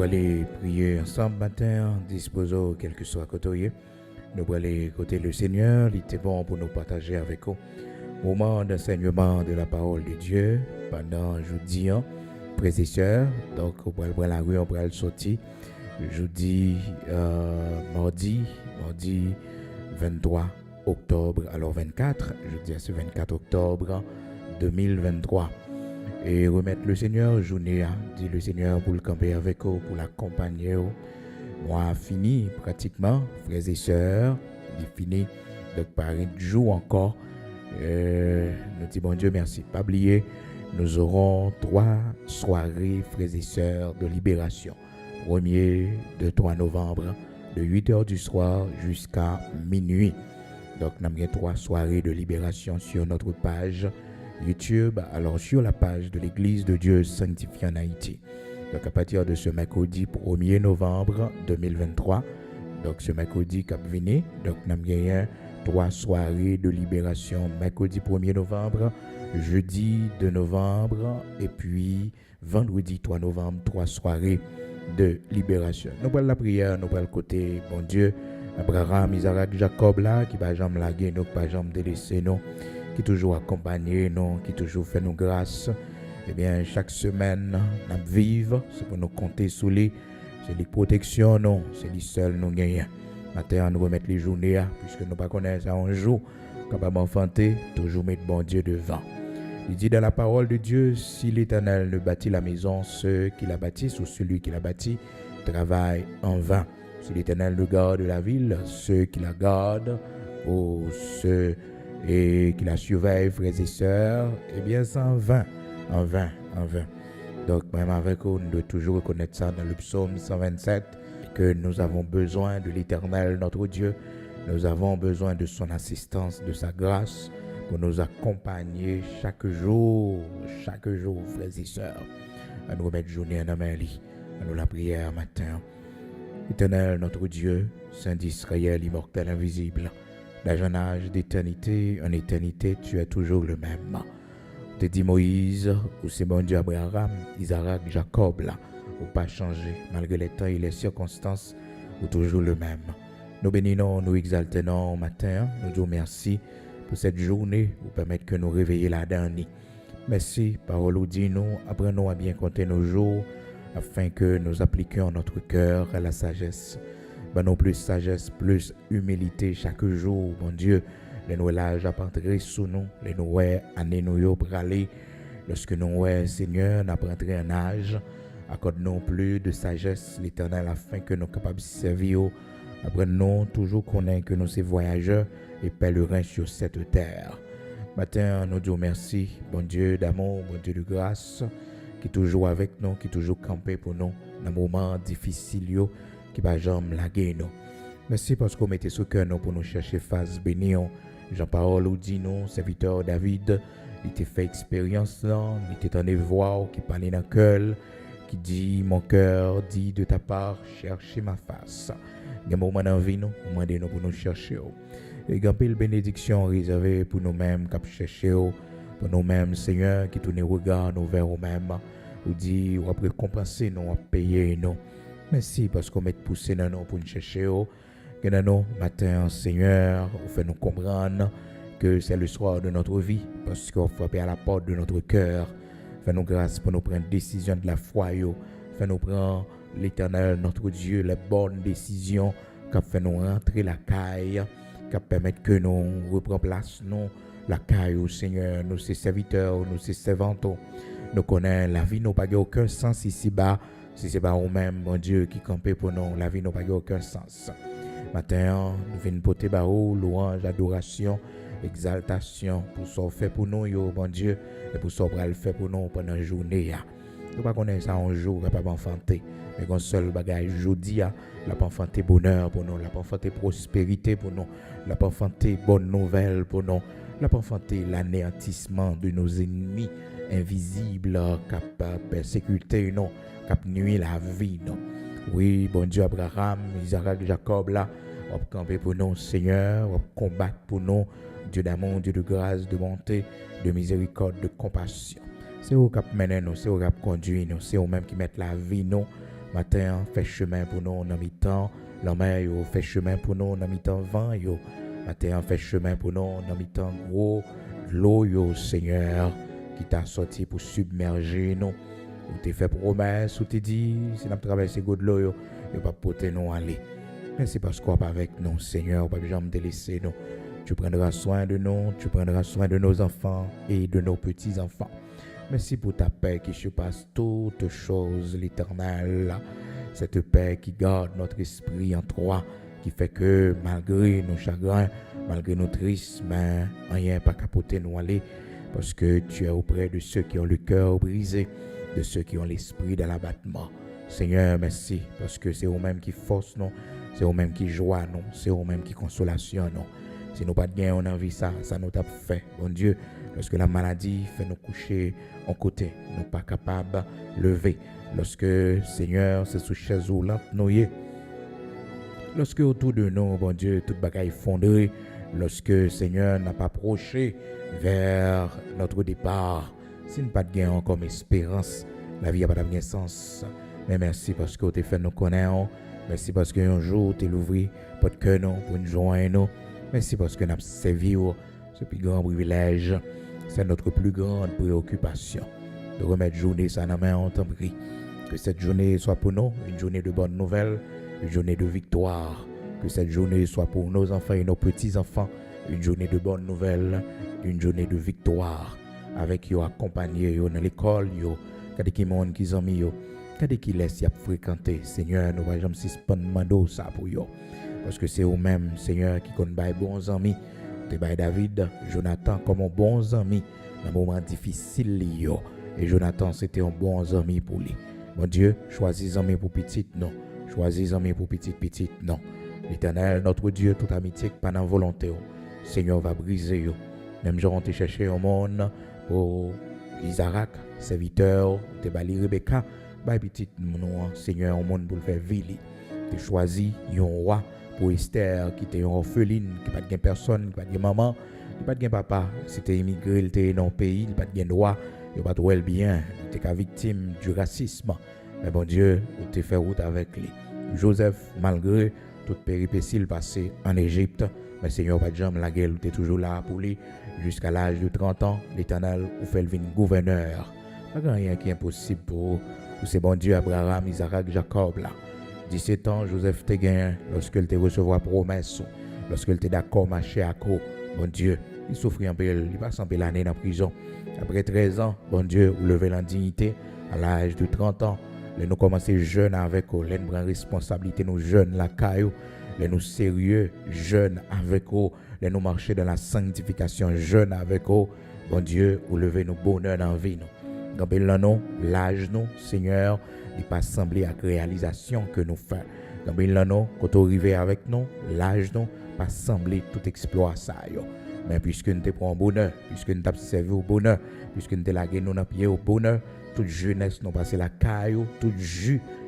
aller prier ensemble matin, disposons quel que soit côté. Nous allons aller côté le Seigneur, il était bon pour nous partager avec vous. Moment d'enseignement de la parole de Dieu pendant jeudi, frères et sœurs. Donc, on va prendre la rue, on va sortir. Jeudi, mardi 23 octobre, alors 24, jeudi c'est 24 octobre 2023. Et remettre le Seigneur journée, dit le Seigneur pour le camper avec vous, pour l'accompagner. Moi, fini pratiquement, frères et sœurs, il fini. Donc, par un jour encore, nous disons bon Dieu merci. Pas oublier, nous aurons 3 soirées, frères et sœurs, de libération. 1er de 3 novembre, de 8h du soir jusqu'à minuit. Donc, nous avons 3 soirées de libération sur notre page YouTube, alors sur la page de l'Église de Dieu sanctifié en Haïti. Donc, à partir de ce mercredi 1er novembre 2023, donc ce mercredi qui venu, donc nous avons 3 soirées de libération, mercredi 1er novembre, jeudi 2 novembre, et puis vendredi 3 novembre, 3 soirées de libération. Nous prenons la prière, nous prenons le côté, bon Dieu, Abraham, Isaac, Jacob là, qui va jamais laguer, nous pas jamais délaisser, nous, qui toujours accompagné, nous, qui toujours fait nous grâce. Eh bien, chaque semaine, nous vivons, c'est pour nous compter sous les, c'est les protections, non, c'est les seuls nous gagnons. Maintenant, nous remettre les journées, puisque nous ne connaissons pas un jour, capable d'enfanter, toujours mettre bon Dieu devant. Il dit dans la parole de Dieu, si l'Éternel ne bâtit la maison, ceux qui la bâtissent ou celui qui la bâtit travaillent en vain. Si l'Éternel ne garde la ville, ceux qui la gardent ou ceux qui la surveillent, frères et sœurs, eh bien c'est en vain. Donc même avec eux, nous devons toujours reconnaître ça dans le psaume 127, que nous avons besoin de l'Éternel, notre Dieu. Nous avons besoin de son assistance, de sa grâce, pour nous accompagner chaque jour, frères et sœurs, à nous remettre journée en Amélie, à nous la prière matin. Éternel, notre Dieu, Saint d'Israël, immortel, invisible, d'âge en âge, d'éternité en éternité, tu es toujours le même. Te dit Moïse, ou c'est bon Dieu Abraham, Isaac, Jacob, là, ou pas changé, malgré les temps et les circonstances, ou toujours le même. Nous bénissons, nous exaltons matin, nous disons merci pour cette journée, pour permettre que nous réveillions la dernière. Merci, parole ou dit-nous, apprenons à bien compter nos jours, afin que nous appliquions notre cœur à la sagesse. Non plus sagesse, plus humilité chaque jour, mon Dieu. Les nous l'âge apprendrait sous nous, les nous année nous pour aller. Lorsque nous Seigneur, n'apprendrait un âge, accorde-nous plus de sagesse, l'Éternel, afin que nous soyons capables de servir. Apprenons toujours connaître que nous sommes voyageurs et pèlerins sur cette terre. Matin, nous disons merci, bon Dieu d'amour, bon Dieu de grâce, qui est toujours avec nous, qui est toujours campé pour nous dans les moments difficiles, qui va jamais laguer nous. Merci parce qu'on mettait sous cœur nous pour nous chercher face bénie. Jean-Paul ou dit nous, serviteur David, il t'a fait expérience là, il t'a entendu voix qui parlait dans le cœur, qui dit mon cœur dit de ta part, cherchez ma face. Il y a un moment dans la vie, nous, demandez-nous pour nous chercher. Et il y a une bénédiction réservée pour nous-mêmes, qui chercher, pour nous-mêmes, Seigneur, qui tourne le regard nous vers nous-mêmes, ou dit, ou après compenser nous, ou payer nous. Merci parce qu'on met poussé dans nous pour nous chercher. Que dans nous, matin, Seigneur, vous fait nous comprendre que c'est le soir de notre vie, parce qu'on frappe à la porte de notre cœur. Fais-nous grâce pour nous prendre décision de la foi. Fais-nous prendre l'Éternel, notre Dieu, les bonnes décisions qui fait nous rentrer la caille, qui permettent que nous reprenions place, nous, la caille au Seigneur, nous, ses serviteurs, nous, ses servantes. Nous connaissons la vie, nous n'a aucun sens ici-bas. Si ce n'est pas nous-mêmes, mon Dieu, qui campait pour nous, la vie n'a aucun sens. Matin, nous venons porter barreau, louange, adoration, exaltation pour ce qu'on fait pour nous, mon Dieu, et pour ce qu'on va le faire pour nous pendant la journée. Nous ne connaissons pas ça un jour, pas enfanter, mais un seul bagage jeudi, la pas enfanter bonheur pour nous, la pas enfanter prospérité pour nous, la pas enfanter bonne nouvelle pour nous, la pas enfanter l'anéantissement de nos ennemis invisibles qui persécuter nous, qui nuit la vie nous. Oui, bon Dieu, Abraham, Isaac, Jacob, là, on va camper pour nous, Seigneur, on va combattre pour nous, Dieu d'amour, Dieu de grâce, de bonté, de miséricorde, de compassion. C'est eux qui mènent nous, c'est eux qui conduisent nous, c'est eux-mêmes qui mettent la vie nous Matin, fais chemin pour nous dans mi-temps. La mer, yo, fais chemin pour nous dans mi-temps vent, yo. Matin, fais chemin pour nous dans mi-temps gros. L'eau, yo, Seigneur, qui t'a sorti pour submerger nous. Ou t'es fait promesse, ou t'es dit, si nous traversons de l'eau, yo pas porter nous aller. Merci parce qu'on est avec nous, Seigneur, pas jamais te laisser nous. Tu prendras soin de nous, tu prendras soin de nos enfants et de nos petits-enfants. Merci pour ta paix qui surpasse toutes choses, l'Éternel. Cette paix qui garde notre esprit en toi, qui fait que malgré nos chagrins, malgré nos tristes, mais rien pas capoter nous aller, parce que tu es auprès de ceux qui ont le cœur brisé, de ceux qui ont l'esprit de l'abattement. Seigneur, merci, parce que c'est eux-mêmes qui forcent nous, c'est eux-mêmes qui joient nous, c'est eux-mêmes qui consolation nous. Si nous pas de gain, on a envie ça nous t'a fait. Bon Dieu, lorsque la maladie fait nous coucher en côté, nous pas capables de lever. Lorsque, Seigneur, c'est sous chaise roulante, nous y est. Lorsque autour de nous, bon Dieu, toute bagaille effondrée, lorsque, Seigneur, n'a pas approché vers notre départ, si nous pas de gain comme espérance, la vie n'a pas de sens. Mais merci parce que tu fait nous connaître. Merci parce qu'un jour, tu l'ouvri pour que nous, pour nous joindre. Merci parce que nous avons servi ce plus grand privilège. C'est notre plus grande préoccupation de remettre journée ça dans la main, on t'en prie. Que cette journée soit pour nous une journée de bonnes nouvelles, une journée de victoire. Que cette journée soit pour nos enfants et nos petits-enfants une journée de bonnes nouvelles, une journée de victoire. Avec yo accompagné yo dans l'école, yo, quand qui monde qui ont mis yo, quand qui laisse y fréquenter. Seigneur, nous va jamais suspendre mando ça pour yo. Parce que c'est eux-mêmes, Seigneur, qui connaissent les bons amis. Tu es David, Jonathan comme un bon ami dans un moment difficile. Et Jonathan, c'était un bon ami pour lui. Mon Dieu, choisis amis pour petit, non. Choisis amis pour petit, non. L'Éternel, notre Dieu, toute amitié, pas dans volonté. Seigneur va briser. Même genre, on t'a cherché au monde pour Isaac, serviteur, tu bali Rebecca, bah petit, Seigneur, au monde pour le faire vivre. Tu choisi un roi pour Esther, qui était une orpheline, qui n'a pas de personne, qui n'a pas de maman, qui n'a pas de papa. Si tu es immigré, tu es dans le pays, il n'a pas de droit, il n'a pas de bien, tu es victime du racisme. Mais bon Dieu, tu fait route avec lui. Joseph, malgré toute péripétie passée en Égypte, mais Seigneur, pas de jambe, la gueule, tu es toujours là pour lui. Jusqu'à l'âge de 30 ans, l'Éternel vous fait le gouverneur. Pas rien qui est impossible pour ces bon Dieu, Abraham, Isaac, Jacob là. 17 ans, Joseph te gagne lorsqu'il te recevra promesse, lorsqu'il te d'accord marcher à quoi. Bon Dieu, il souffrit un peu, il passe un peu l'année dans la prison. Après 13 ans, bon Dieu, vous levez l'indignité à l'âge de 30 ans. Nous commençons jeunes avec vous, nous prenons responsabilité, nous jeunes la caillou, nous sérieux, jeunes avec vous, nous marcher dans la sanctification, jeunes avec vous. Bon Dieu, vous levez nos bonheurs dans la vie. Dans l'âge, nous, Seigneur, il pas semblé à la réalisation que nous faisons. Dans quand on arrive avec nous, l'âge, nous, pas semblé tout exploit ça. Mais puisque nous te prenons bonheur, puisque nous t'avons servi au bonheur, puisque nous te lagué nous dans pied au bonheur, toute jeunesse nous passé la caillou, toute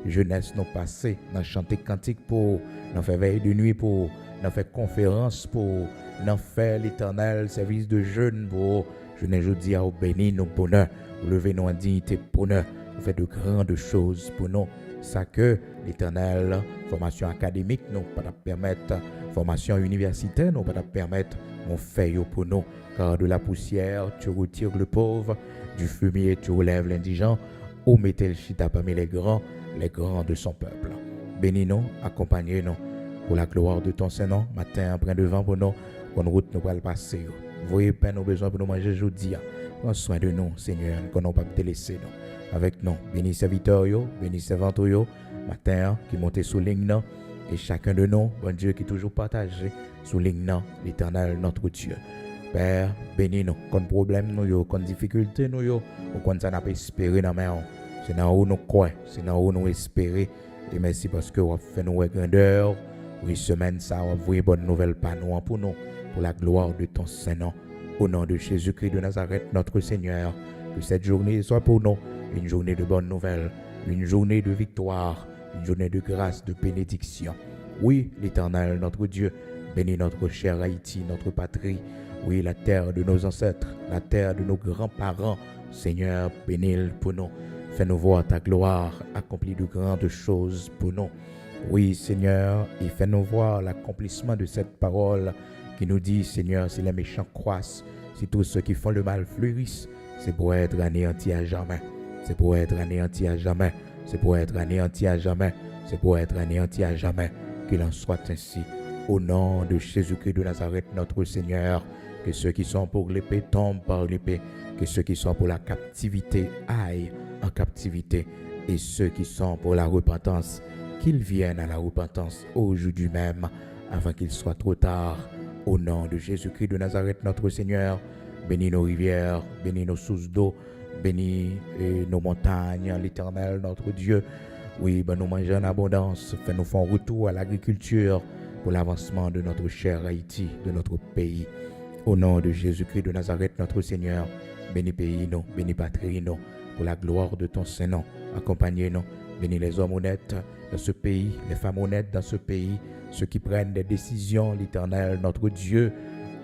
jeunesse nous passé dans chanter cantique pour, dans faire veille de nuit pour, dans faire conférence pour, dans faire l'Éternel service de jeûne pour, je ne dis à bénir nos bonheurs, lever nos dignités bonheur, vous faites de grandes choses pour nous. Ça que l'Éternel, formation académique, nous pas permettre, formation universitaire, nous pas permettre, on fait pour nous. Car de la poussière, tu retires le pauvre, du fumier, tu relèves l'indigent, ou mettez le chita parmi les grands de son peuple. Bénis-nous, accompagnez-nous pour la gloire de ton Saint-Nom. Matin, après de vent pour nous, qu'on route nous va le passer. Voyez peine nos besoins pour nous manger aujourd'hui. Prends soin de nous, Seigneur, qu'on n'a pas te laisser nous. Avec nous, bénis serviteurs, bénis servantes, matin, qui montent sous ligne, et chacun de nous, bon Dieu, qui est toujours partagé sous ligne, l'Éternel, notre Dieu. Père, bénis-nous, qu'on problème, nous, qu'on difficulté, nous, ou qu'on s'en a pas espéré dans la main. C'est dans où nous croyons, c'est dans où nous espérons. Et merci parce que vous avez fait nous grandeur. Oui, semaine, ça, vous avez bonne nouvelle pour nous, pour la gloire de ton Saint-Nom. Au nom de Jésus-Christ de Nazareth, notre Seigneur, que cette journée soit pour nous une journée de bonnes nouvelles, une journée de victoire, une journée de grâce, de bénédiction. Oui, l'Éternel, notre Dieu, bénis notre cher Haïti, notre patrie. Oui, la terre de nos ancêtres, la terre de nos grands-parents. Seigneur, bénis pour nous. Fais-nous voir ta gloire accomplir de grandes choses pour nous. Oui, Seigneur, et fais-nous voir l'accomplissement de cette parole qui nous dit, Seigneur, si les méchants croissent, si tous ceux qui font le mal fleurissent, c'est pour être anéantis à jamais. C'est pour être anéantis à jamais. C'est pour être anéantis à jamais. C'est pour être anéantis à jamais. Qu'il en soit ainsi. Au nom de Jésus-Christ de Nazareth, notre Seigneur, que ceux qui sont pour l'épée tombent par l'épée, que ceux qui sont pour la captivité aillent en captivité, et ceux qui sont pour la repentance, qu'ils viennent à la repentance aujourd'hui même, avant qu'il soit trop tard. Au nom de Jésus-Christ de Nazareth, notre Seigneur, bénis nos rivières, bénis nos sources d'eau, bénis nos montagnes, l'Éternel, notre Dieu. Oui, ben nous mangeons en abondance, fais-nous faire un retour à l'agriculture pour l'avancement de notre cher Haïti, de notre pays. Au nom de Jésus-Christ de Nazareth, notre Seigneur, bénis pays nous, bénis patrie nous, pour la gloire de ton Saint-Nom. Accompagnez-nous, bénis les hommes honnêtes dans ce pays, les femmes honnêtes dans ce pays, ceux qui prennent des décisions, l'Éternel, notre Dieu,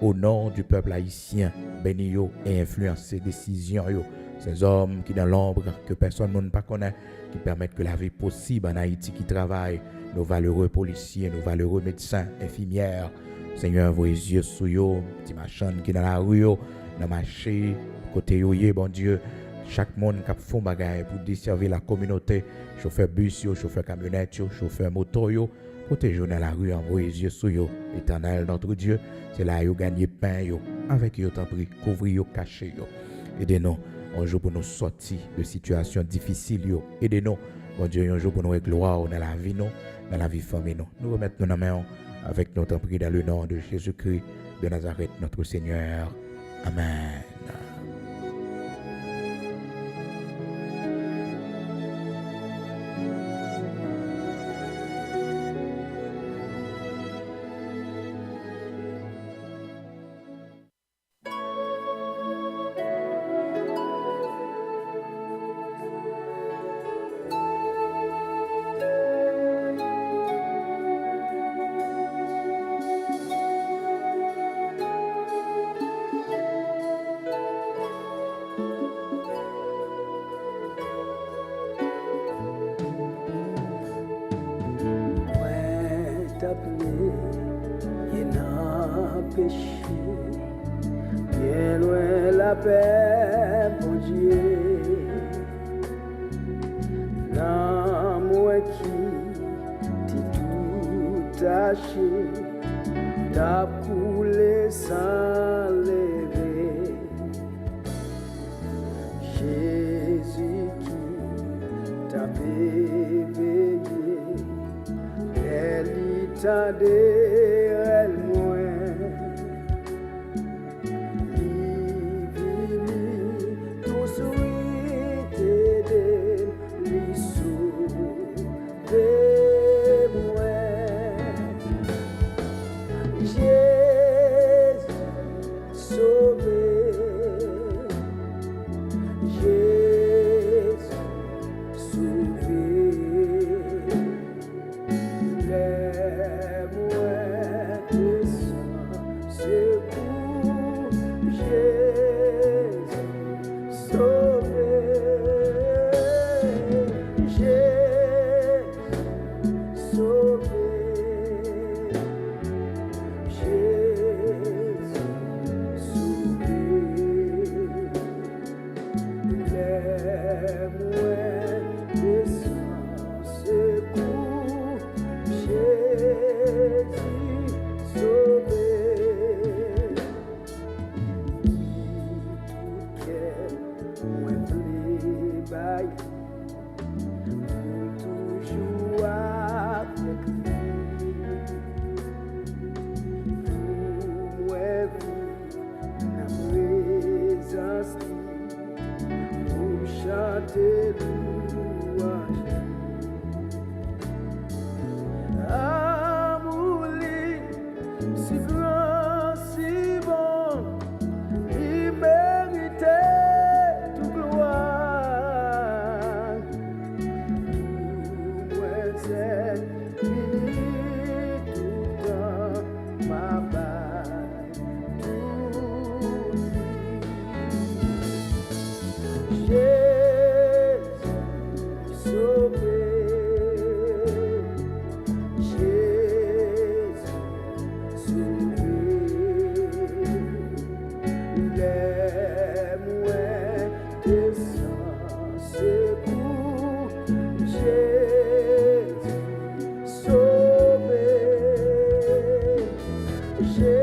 au nom du peuple haïtien, bénis-yo et influence ces décisions, yo. Ces hommes qui dans l'ombre, que personne ne connaît, qui permettent que la vie possible en Haïti qui travaille, nos valeureux policiers, nos valeureux médecins, infirmières. Seigneur, vos yeux sous yo, petit machin qui dans la rue, dans le marché, côté yo, bon Dieu, chaque monde qui fait bagaille pour desservir la communauté, chauffeur bus, yo, chauffeur camionnette, yo, chauffeur moto, yo, protégez-nous dans la rue, envoyez yeux sous yo, Éternel, notre Dieu, c'est là yo gagner pain, yo, avec yo, t'en prie, couvrir yo, cacher yo, aidez-nous. Un jour pour nous sortir de situations difficiles. Aidez-nous, bon Dieu, un jour pour nous gloire dans la vie, dans la vie famille. Nous remettons nos mains avec notre prière dans le nom de Jésus-Christ de Nazareth, notre Seigneur. Amen. Bien loin la paix, bon Dieu, l'amour qui tout taché, t'a coulé sans lever. Jésus qui t'a éveillé, elle t'a elle moins. péché.